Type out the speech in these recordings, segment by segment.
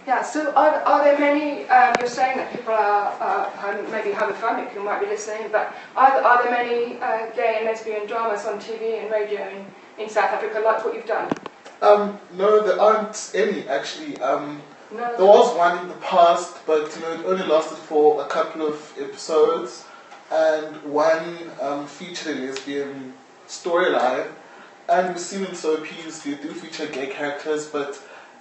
Yeah, so are there many, you're saying that people are maybe homophobic who might be listening, but are there many gay and lesbian dramas on TV and radio in South Africa, like what you've done? No, there aren't any actually. No. There was one in the past, but it only lasted for a couple of episodes, and one featured a lesbian storyline, and we've seen in soapies they do feature gay characters, but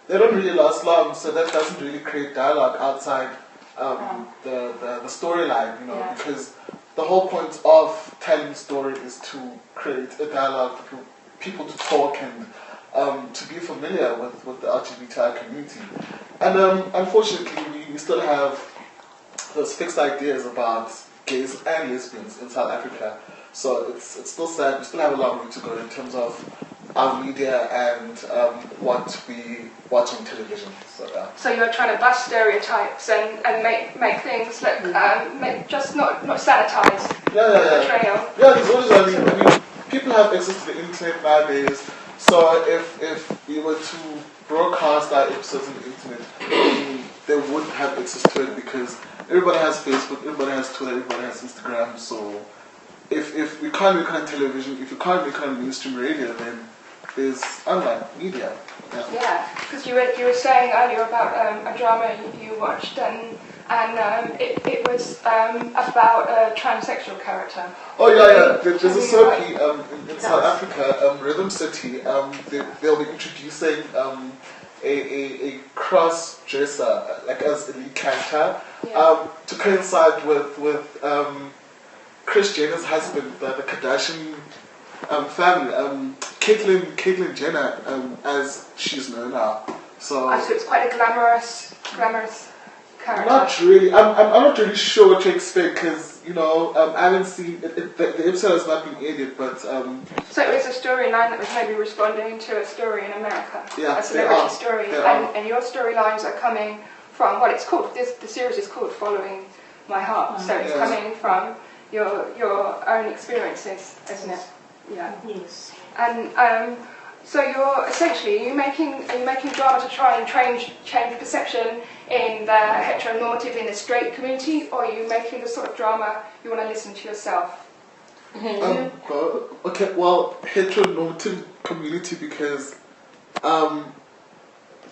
they don't really last long, so that doesn't really create dialogue outside the storyline, Yeah. because the whole point of telling a story is to create a dialogue for people to talk and to be familiar with the LGBTI community. And unfortunately, we still have those fixed ideas about gays and lesbians in South Africa. So it's still sad. We still have a long way to go in terms of our media and what we watch on television. So, yeah. So you're trying to bust stereotypes and make things look just not sanitized. Yeah, there's always, I mean, people have access to the internet nowadays. So if we were to broadcast our episodes on the internet, they wouldn't have access to it because everybody has Facebook, everybody has Twitter, everybody has Instagram. So if we can't make it on television, if you can't make it on mainstream radio, then there's online media. Yeah, because you were saying earlier about a drama you watched and it was about a transsexual character. Oh yeah. There's a soapie in South Africa, Rhythm City. They'll be introducing a cross-dresser, like as a lead character, to coincide with Kris Jenner's husband, the Kardashian family, Caitlyn Jenner, as she's known now. So it's quite a glamorous character. Not really. I'm not really sure what to expect because I haven't seen it, the episode has not been edited, but So it was a storyline that was maybe responding to a story in America. Yeah, a celebrity story, and your storylines are coming from what it's called. The series is called Following My Heart, so it's coming from your own experiences, isn't it? Yeah. Yes. And so are you making drama to try and change perception in the heteronormative, in the straight community, or are you making the sort of drama you want to listen to yourself? Okay, well, heteronormative community because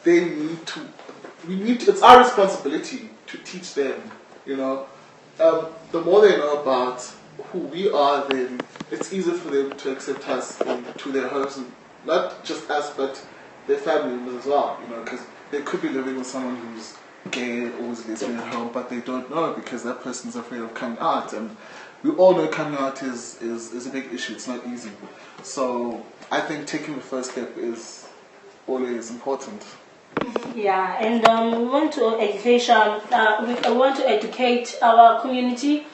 it's our responsibility to teach them, the more they know about who we are, then it's easier for them to accept us into their homes, and not just us, but their family members as well, because they could be living with someone who's gay or who's lesbian at home, but they don't know because that person's afraid of coming out, and we all know coming out is a big issue. It's not easy. So I think taking the first step is always important. Yeah, and we want to educate our community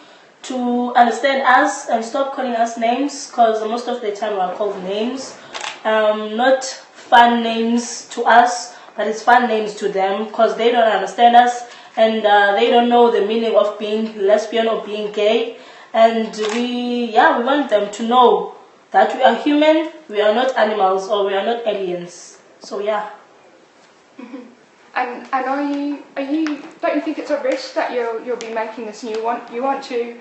to understand us and stop calling us names, because most of the time we are called names, not fun names to us, but it's fun names to them because they don't understand us and they don't know the meaning of being lesbian or being gay. And we want them to know that we are human, we are not animals, or we are not aliens. So yeah. Mm-hmm. And don't you think it's a risk that you'll be making this new one? You want to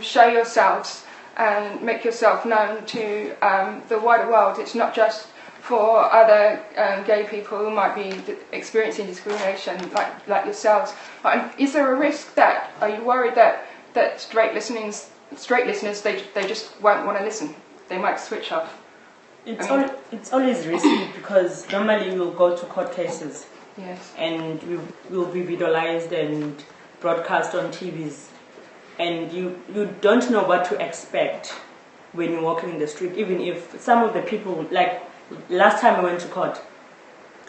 show yourselves and make yourself known to the wider world. It's not just for other gay people who might be experiencing discrimination like yourselves. Is there a risk are you worried that straight listeners they just won't want to listen? They might switch off. It's always risky because normally we'll go to court cases. Yes. And we will be visualized and broadcast on TVs. And you don't know what to expect when you're walking in the street. Even if some of the people, like last time we went to court,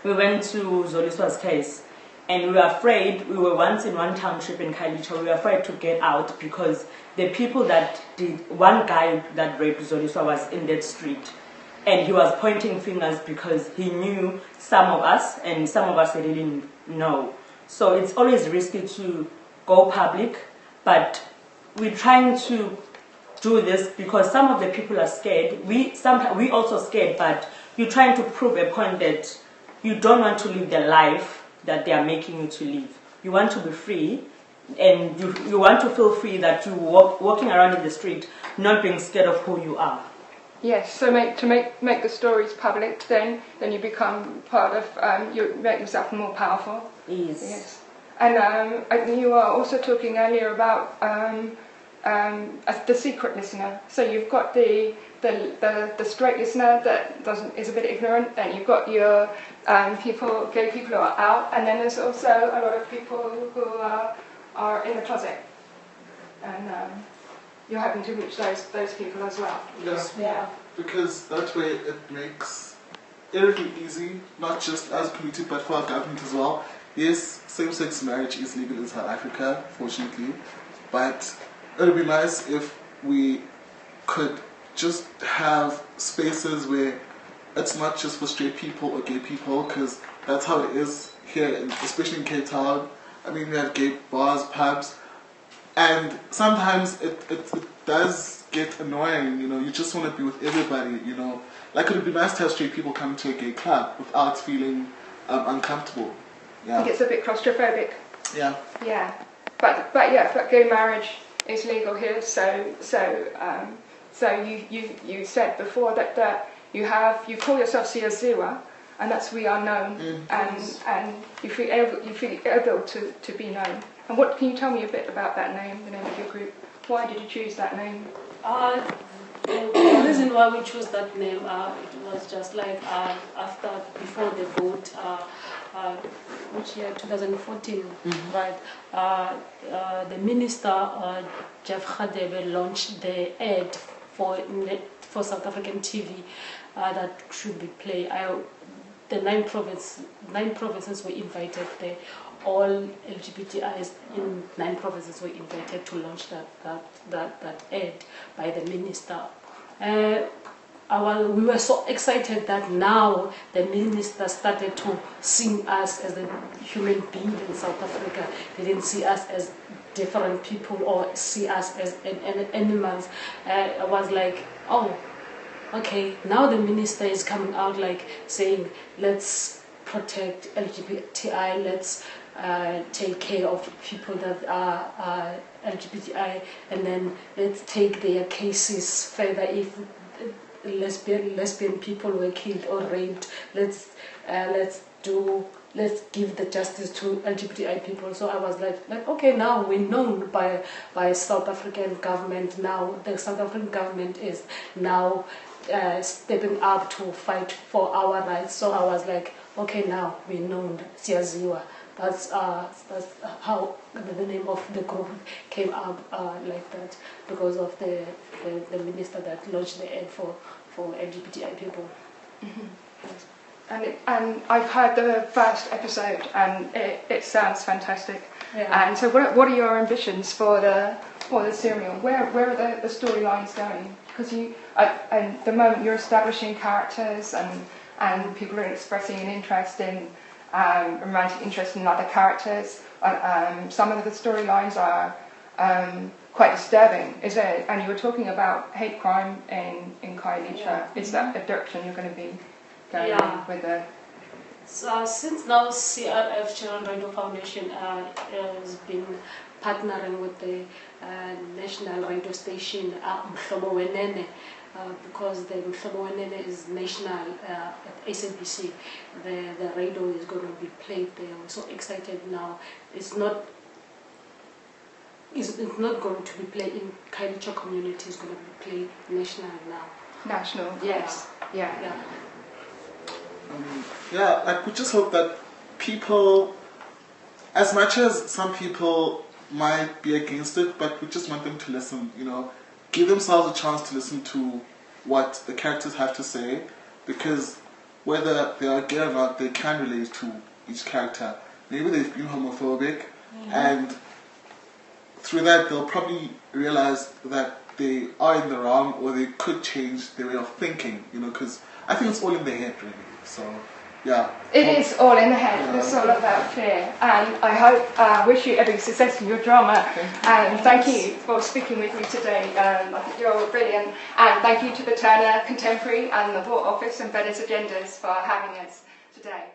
we went to Zoliswa's case, and we were afraid. We were once in one township in Khayelitsha. We were afraid to get out because the people that did, one guy that raped Zoliswa was in that street, and he was pointing fingers because he knew some of us, and some of us he didn't know. So it's always risky to go public, but we're trying to do this because some of the people are scared. We also scared, but you're trying to prove a point that you don't want to live the life that they are making you to live. You want to be free, and you want to feel free that you walking around in the street, not being scared of who you are. Yes, so make the stories public, then you become part of, you make yourself more powerful. Yes. And you were also talking earlier about the secret listener. So you've got the straight listener that is a bit ignorant, and you've got your gay people who are out, and then there's also a lot of people who are in the closet, and you're hoping to reach those people as well. Yeah. Because that way it makes everything easy, not just as a community but for our government as well. Yes, same-sex marriage is legal in South Africa, fortunately, but it would be nice if we could just have spaces where it's not just for straight people or gay people, because that's how it is here, especially in Cape Town. I mean, we have gay bars, pubs, and sometimes it does get annoying, you just want to be with everybody, Like, it would be nice to have straight people come to a gay club without feeling uncomfortable. Yeah. I think it's a bit claustrophobic. Yeah. Yeah. But gay marriage is legal here, so you said before that you call yourself Siyaziwa, and that's we are known, and you feel able to be known. And what can you tell me a bit about that name, the name of your group? Why did you choose that name? The reason why we chose that name, it was just like before the vote, which year, 2014, right? The minister, Jeff Ncediwe, launched the ad for South African TV that should be played. The nine provinces were invited there. All LGBTIs in 9 provinces were invited to launch that ad by the minister. We were so excited that now the minister started to see us as a human being in South Africa. They didn't see us as different people or see us as animals. I was like, oh, okay, now the minister is coming out like saying, let's protect LGBTI, let's take care of people that are LGBTI, and then let's take their cases further. If lesbian people were killed or raped, let's give the justice to LGBTI people. So I was like okay, now we're known by South African government. Now the South African government is now stepping up to fight for our rights. So I was like, okay, now we're known, Siyaziwa. That's how the name of the group came up like that, because of the minister that launched the ad for LGBTI people. Mm-hmm. And I've heard the first episode, and it sounds fantastic. Yeah. And so, what are your ambitions for the serial? Where are the storylines going? Because at the moment you're establishing characters, and people are expressing an interest in. Romantic interest in other characters. Some of the storylines are quite disturbing. And you were talking about hate crime in Khayelitsha. Yeah. Is that a direction you're going to be going with the? So since now CRF Children Radio Foundation has been partnering with the national radio station Mfundo Tafeti. Because the Mfundo Tafeti is national at SABC, the radio is going to be played there. We're so excited now. It's not going to be played in Khayelitsha community. It's going to be played national now. National, yes, yeah. Like we just hope that people, as much as some people might be against it, but we just want them to listen. Give themselves a chance to listen to what the characters have to say, because whether they are gay or not, they can relate to each character. Maybe they've been homophobic, and through that they'll probably realize that they are in the wrong, or they could change their way of thinking, because I think it's all in their head, really. So, yeah. It is all in the head. It's all about fear. And I wish you every success in your drama. And thank you for speaking with me today. I think you're brilliant. And thank you to the Turner Contemporary and the War Office and Velisa Jara for having us today.